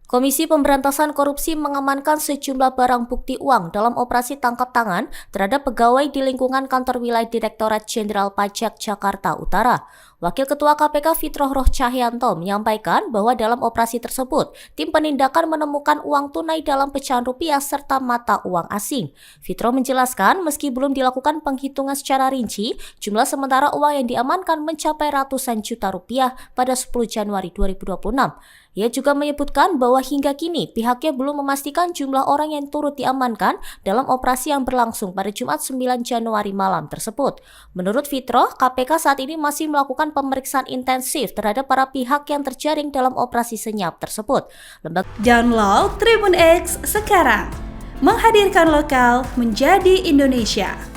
Komisi Pemberantasan Korupsi mengamankan sejumlah barang bukti uang dalam operasi tangkap tangan terhadap pegawai di lingkungan kantor wilayah Direktorat Jenderal Pajak Jakarta Utara. Wakil Ketua KPK Fitroh Roh Cahyanto menyampaikan bahwa dalam operasi tersebut, tim penindakan menemukan uang tunai dalam pecahan rupiah serta mata uang asing. Fitroh menjelaskan meski belum dilakukan penghitungan secara rinci, jumlah sementara uang yang diamankan mencapai ratusan juta rupiah pada 10 Januari 2026. Ia juga menyebutkan bahwa hingga kini pihaknya belum memastikan jumlah orang yang turut diamankan dalam operasi yang berlangsung pada Jumat 9 Januari malam tersebut. Menurut Fitroh, KPK saat ini masih melakukan pemeriksaan intensif terhadap para pihak yang terjaring dalam operasi senyap tersebut. Download Tribun X sekarang, menghadirkan lokal menjadi Indonesia.